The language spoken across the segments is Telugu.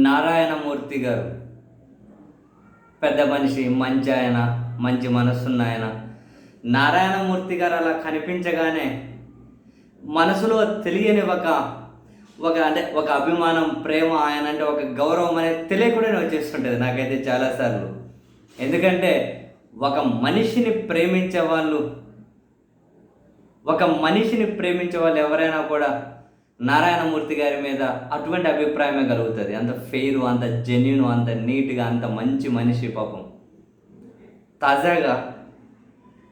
నారాయణమూర్తి గారు పెద్ద మనిషి, మంచి ఆయన, మంచి మనసున్న ఆయన. నారాయణమూర్తి గారు అలా కనిపించగానే మనసులో తెలియని ఒక ఒక అంటే ఒక అభిమానం, ప్రేమ, ఆయన అంటే ఒక గౌరవం అనేది తెలియకుండానే వచ్చేస్తుంటుంది నాకైతే చాలాసార్లు. ఎందుకంటే ఒక మనిషిని ప్రేమించే వాళ్ళు ఎవరైనా కూడా నారాయణమూర్తి గారి మీద అటువంటి అభిప్రాయమే కలుగుతుంది. అంత ఫెయిర్, అంత జెన్యున్, అంత నీట్గా, అంత మంచి మనిషి పాపం. తాజాగా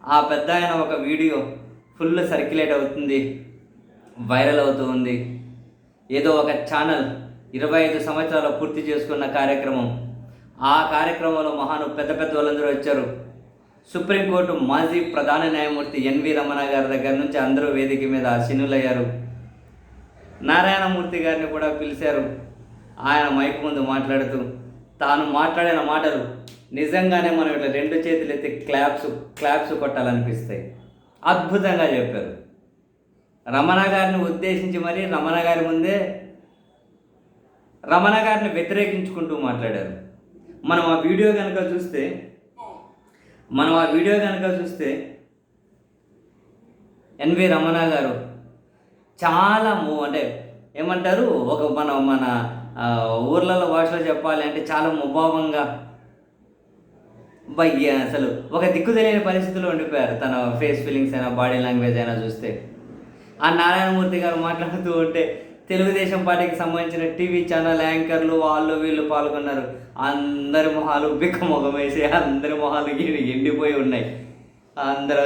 ఆ పెద్ద ఆయన ఒక వీడియో ఫుల్ సర్క్యులేట్ అవుతుంది, వైరల్ అవుతూ ఉంది. ఏదో ఒక ఛానల్ 25 సంవత్సరాలు పూర్తి చేసుకున్న కార్యక్రమం. ఆ కార్యక్రమంలో పెద్ద పెద్ద వాళ్ళందరూ వచ్చారు. సుప్రీంకోర్టు మాజీ ప్రధాన న్యాయమూర్తి ఎన్వి రమణ గారి దగ్గర నుంచి అందరూ వేదిక మీద ఆసీనులయ్యారు. నారాయణమూర్తి గారిని కూడా పిలిచారు. ఆయన మైక్ ముందు మాట్లాడుతూ తాను మాట్లాడిన మాటలు నిజంగానే మనం ఇట్లా 2 చేతులు ఎత్తి క్లాప్స్ కొట్టాలనిపిస్తాయి. అద్భుతంగా చెప్పారు. రమణ గారిని ఉద్దేశించి మరీ రమణ గారి ముందే రమణ గారిని వ్యతిరేకించుకుంటూ మాట్లాడారు. మనం ఆ వీడియో కనుక చూస్తే ఎన్వి రమణ గారు చాలా అంటే ఏమంటారు, మన ఊర్లలో భాషలో చెప్పాలి అంటే చాలా ముభావంగా అసలు ఒక దిక్కు తెలియని పరిస్థితిలో ఉండిపోయారు. తన ఫేస్ ఫీలింగ్స్ అయినా, బాడీ లాంగ్వేజ్ అయినా చూస్తే. ఆ నారాయణమూర్తి గారు మాట్లాడుతూ ఉంటే తెలుగుదేశం పార్టీకి సంబంధించిన టీవీ ఛానల్ యాంకర్లు వాళ్ళు వీళ్ళు పాల్గొన్నారు. అందరి మొహాలు బిక్కమొఖం వేసి, అందరి మొహాలు ఎండిపోయి ఉన్నాయి. అందరూ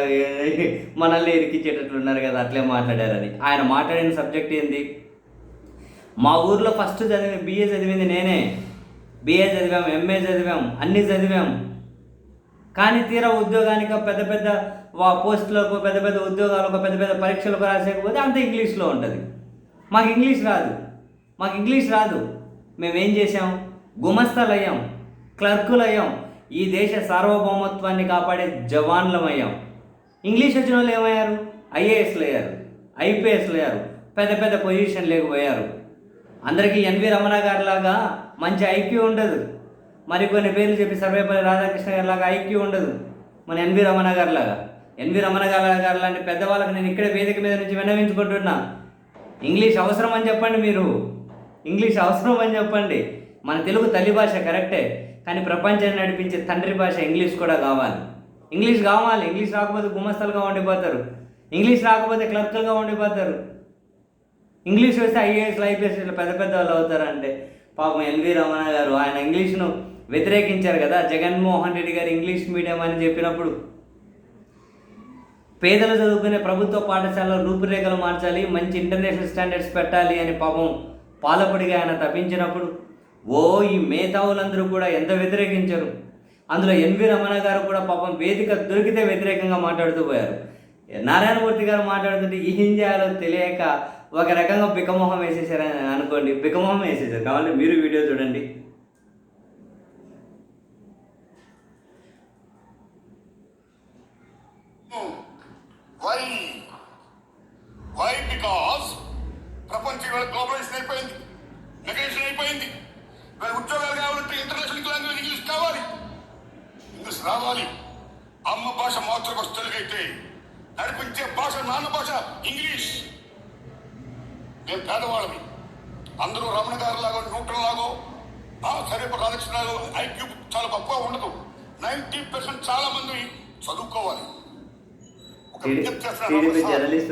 మనల్ని ఇరికిచ్చేటట్లున్నారు కదా, అట్లే మాట్లాడారని. ఆయన మాట్లాడిన సబ్జెక్ట్ ఏంది? మా ఊర్లో ఫస్ట్ BA చదివింది నేనే. BA చదివాం, MA చదివాం, అన్నీ చదివాం. కానీ తీరా ఉద్యోగానికి పెద్ద పెద్ద పోస్టులకు, పెద్ద పెద్ద ఉద్యోగాలకు, పెద్ద పెద్ద పరీక్షలకు రాసేకపోతే అంత ఇంగ్లీష్లో ఉంటుంది. మాకు ఇంగ్లీష్ రాదు. మేమేం చేసాం? గుమస్తాలు అయ్యాం, క్లర్కులు అయ్యాం, ఈ దేశ సార్వభౌమత్వాన్ని కాపాడే జవాన్లం అయ్యాం. ఇంగ్లీష్ వచ్చిన వాళ్ళు ఏమయ్యారు? IASలు అయ్యారు, IPSలు అయ్యారు, పెద్ద పెద్ద పొజిషన్ లేకపోయారు. అందరికీ ఎన్వి రమణ గారిలాగా మంచి IQ ఉండదు. మరికొన్ని పేర్లు చెప్పి సర్వేపల్లి రాధాకృష్ణ గారిలాగా IQ ఉండదు. మన ఎన్వి రమణ గారి గారు లాంటి పెద్దవాళ్ళకి నేను ఇక్కడే వేదిక మీద నుంచి విన్నవించుకుంటున్నా. ఇంగ్లీష్ అవసరం అని చెప్పండి. మన తెలుగు తల్లి భాష కరెక్టే, కానీ ప్రపంచాన్ని నడిపించే తండ్రి భాష ఇంగ్లీష్ కూడా కావాలి. ఇంగ్లీష్ రాకపోతే గుమస్తలుగా ఉండిపోతారు. ఇంగ్లీష్ రాకపోతే క్లర్కులుగా ఉండిపోతారు. ఇంగ్లీష్ వస్తే IASలు, IPSలు పెద్ద పెద్ద వాళ్ళు అవుతారంటే పాపం ఎన్వి రమణ గారు ఆయన ఇంగ్లీష్ను వ్యతిరేకించారు కదా. జగన్మోహన్ రెడ్డి గారు ఇంగ్లీష్ మీడియం అని చెప్పినప్పుడు పేదలు చదువుకునే ప్రభుత్వ పాఠశాలలో రూపురేఖలు మార్చాలి, మంచి ఇంటర్నేషనల్ స్టాండర్డ్స్ పెట్టాలి అని పాపం పాలకుడిగా ఆయన తప్పించినప్పుడు ఈ మేధావులందరూ కూడా ఎంత వ్యతిరేకించారు. అందులో ఎన్వి రమణ గారు కూడా పాపం వేదిక దొరికితే వ్యతిరేకంగా మాట్లాడుతూ పోయారు. నారాయణమూర్తి గారు మాట్లాడుతుంటే ఏం చేయాలో తెలియక ఒక రకంగా బిక్కమొహం వేసేసారని అనుకోండి. బిక్కమొహం వేసేసారు. కావాలంటే మీరు వీడియో చూడండి. వై బికాస్ ప్రపంచం ఇవాళ గ్లోబలైజేషన్ అయిపోయింది, నెగేషన్ అయిపోయింది. మరి ఉద్యోగాలు కావాలంటే ఇంటర్నేషనల్ లాంగ్వేజ్ ఇంగ్లీష్ కావాలి, ఇంగ్లీష్ రావాలి. అమ్మ భాష మాతృభాష తెలుగు అయితే నడిపించే భాష నాన్న భాష ఇంగ్లీష్. మేము పేదవాళ్ళమి. అందరూ రమణ గారు లాగో, న్యూటన్ లాగో, సరే రాధాకృష్ణ లాగో IQ చాలా తక్కువ ఉండదు. 90% చాలా మంది చదువుకోవాలి.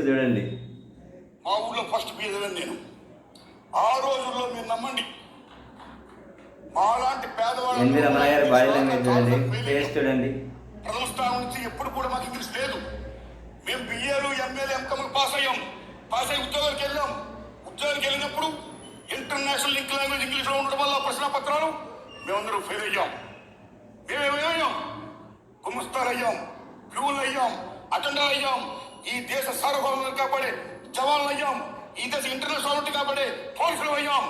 చూడండి, మా ఊళ్ళో ఫస్ట్ BA నేను. ఆ రోజుల్లో మీరు నమ్మండి, మాలాంటి పేదవాళ్ళు ప్రథమ స్థానం నుంచి ఎప్పుడు కూడా మాకు ఇంగ్లీష్ లేదు. మేము BAలు, MAలు, MCOMలు పాస్ అయ్యి ఉద్యోగానికి వెళ్ళినప్పుడు ఇంటర్నేషనల్ లింక్ లాంగ్వేజ్ ఇంగ్లీష్లో ఉండడం వల్ల ప్రశ్న పత్రాలు మేమందరూ ఫెయిల్ అయ్యాం. మేమేమయ్యాం? గుమస్తాలు అయ్యాం, ప్యూన్లు అయ్యాం, అటెండర్ అయ్యాం. ఈ దేశ సార్వభౌమాన్ని కాపాడే జవాన్లు అయ్యాం. ఈ దేశ ఇంటర్నేషనల్ కాపాడే పోలీసులు అయ్యాం.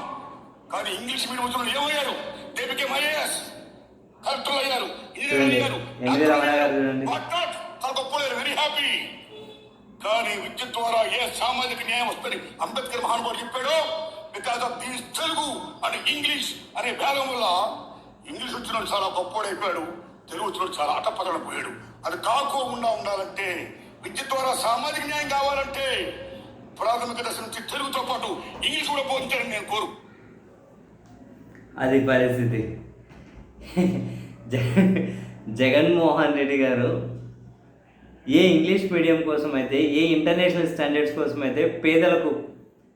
కానీ ఇంగ్లీష్ మీడియం వచ్చిన ఏమయ్యారు? దే బికేమ్ IAS, కలెక్టర్లు అయ్యారు, ఇంజనీర్లు అయ్యారు, చాలా గొప్పలేరు, వెరీ హ్యాపీ. కానీ విద్య ద్వారా ఏ సామాజిక న్యాయం వస్తుంది అంబేద్కర్ మహానుభావుడు చెప్పాడో, because of these Telugu and English అనే భేదం వల్ల ఇంగ్లీష్ వచ్చినోడు చాలా గొప్పవాడైపోయాడు, తెలుగు వచ్చినోడు చాలా అటపదలపోయాడు. అది కాకోకుండా ఉండాలంటే, విద్య ద్వారా సామాజిక న్యాయం కావాలంటే ప్రాథమిక దశ నుంచి తెలుగుతో పాటు ఇంగ్లీష్ కూడా బోధించాలని నేను కోరు. అది పరిస్థితి. జగన్మోహన్ రెడ్డి గారు ఏ ఇంగ్లీష్ మీడియం కోసం అయితే, ఏ ఇంటర్నేషనల్ స్టాండర్డ్స్ కోసం అయితే పేదలకు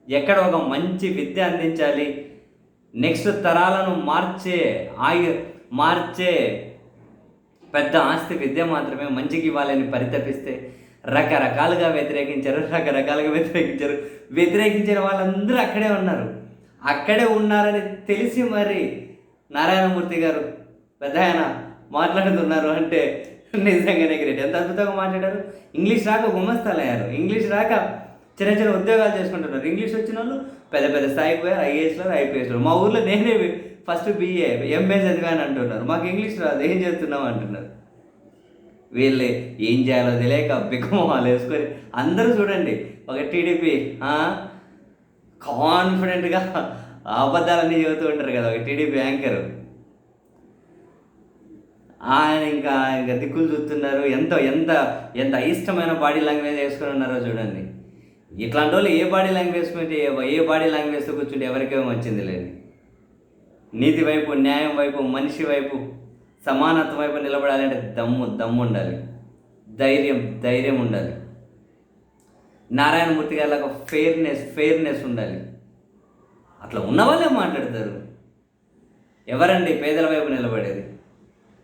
ఎక్కడ ఒక మంచి విద్య అందించాలి, నెక్స్ట్ తరాలను మార్చే పెద్ద ఆస్తి విద్య మాత్రమే మంచికి ఇవ్వాలని పరితపిస్తే రకరకాలుగా వ్యతిరేకించారు. వ్యతిరేకించిన వాళ్ళందరూ అక్కడే ఉన్నారని తెలిసి మరి నారాయణమూర్తి గారు పెద్ద ఆయన మాట్లాడుతున్నారు అంటే నిజంగానే గ్రేట్. ఎంత అద్భుతంగా మాట్లాడారు. ఇంగ్లీష్ రాక గుమ్మస్తాలయ్యారు, ఇంగ్లీష్ రాక చిన్న చిన్న ఉద్యోగాలు చేసుకుంటున్నారు. ఇంగ్లీష్ వచ్చిన వాళ్ళు పెద్ద పెద్ద స్థాయికి పోయారు, ఐఏఎస్లో ఐపీఎస్లో. మా ఊర్లో నేనే ఫస్ట్ BA MA చదివాను అంటున్నారు. మాకు ఇంగ్లీష్ రాదు, ఏం చేస్తున్నాం అంటున్నారు. వీళ్ళు ఏం చేయాలో తెలియక బిగ్గమొహాలు వేసుకొని అందరూ చూడండి, ఒక టీడీపీ కాన్ఫిడెంట్గా అబద్ధాలన్నీ చెబుతూ ఉంటారు కదా, ఒక టీడీపీ యాంకరు. ఆయన ఇంకా దిక్కులు చూస్తున్నారు. ఎంత ఎంత ఎంత అయిష్టమైన బాడీ లాంగ్వేజ్ వేసుకొని ఉన్నారో చూడండి. ఇట్లాంటి వాళ్ళు ఏ బాడీ లాంగ్వేజ్తో కూర్చుంటే ఎవరికేమో వచ్చింది లేదు. నీతి వైపు, న్యాయం వైపు, మనిషి వైపు, సమానత్వం వైపు నిలబడాలంటే దమ్ము ఉండాలి, ధైర్యం ఉండాలి. నారాయణమూర్తి గారిలాగా ఫెయిర్నెస్ ఉండాలి. అట్లా ఉన్న వాళ్ళే మాట్లాడతారు. ఎవరండి పేదల వైపు నిలబడేది?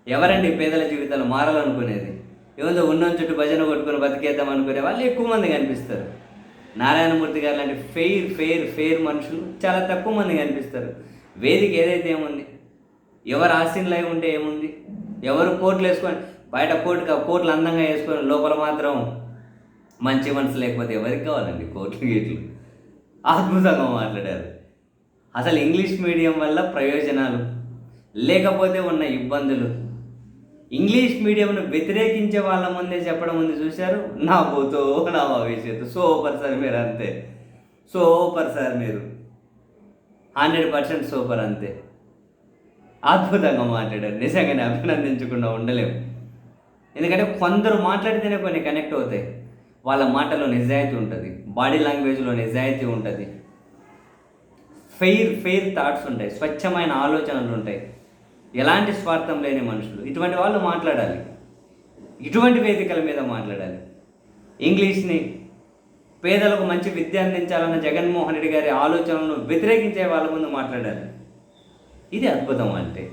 ఎవరండి పేదల జీవితాలు మారాలనుకునేది? ఏదో ఉన్న చుట్టూ భజన కొట్టుకుని బతికేద్దాం అనుకునే వాళ్ళు ఎక్కువ మంది కనిపిస్తారు. నారాయణమూర్తి గారు లాంటి ఫెయిర్ మనుషులు చాలా తక్కువ మంది కనిపిస్తారు. వేదిక ఏదైతే ఏముంది, ఎవరు ఆస్తిలో ఉంటే ఏముంది, ఎవరు కోట్లు వేసుకొని బయట కోట్లు అందంగా వేసుకొని లోపల మాత్రం మంచి మనసు లేకపోతే ఎవరికి కావాలండి కోట్లు గీట్లు? అద్భుతంగా మాట్లాడారు. అసలు ఇంగ్లీష్ మీడియం వల్ల ప్రయోజనాలు, లేకపోతే ఉన్న ఇబ్బందులు, ఇంగ్లీష్ మీడియంను వ్యతిరేకించే వాళ్ళ ముందే చెప్పడం ఉంది చూశారు. నా భూతో నా భవిష్యత్తు. సూపర్ సార్ మీరు, అంతే సూపర్ సార్ మీరు, 100% సూపర్, అంతే అద్భుతంగా మాట్లాడారు. నిజంగానే అభినందించకుండా ఉండలేము. ఎందుకంటే కొందరు మాట్లాడితేనే కొన్ని కనెక్ట్ అవుతాయి. వాళ్ళ మాటలో నిజాయితీ ఉంటుంది, బాడీ లాంగ్వేజ్లో నిజాయితీ ఉంటుంది, ఫెయిర్ థాట్స్ ఉంటాయి, స్వచ్ఛమైన ఆలోచనలు ఉంటాయి, ఎలాంటి స్వార్థం లేని మనుషులు. ఇటువంటి వాళ్ళు మాట్లాడాలి, ఇటువంటి వేదికల మీద మాట్లాడాలి. ఇంగ్లీష్ని పేదలకు మంచి విద్య అందించాలన్న జగన్మోహన్ రెడ్డి గారి ఆలోచనలను వ్యతిరేకించే వాళ్ళ ముందు మాట్లాడాలి. ఇది అద్భుతం అంటే.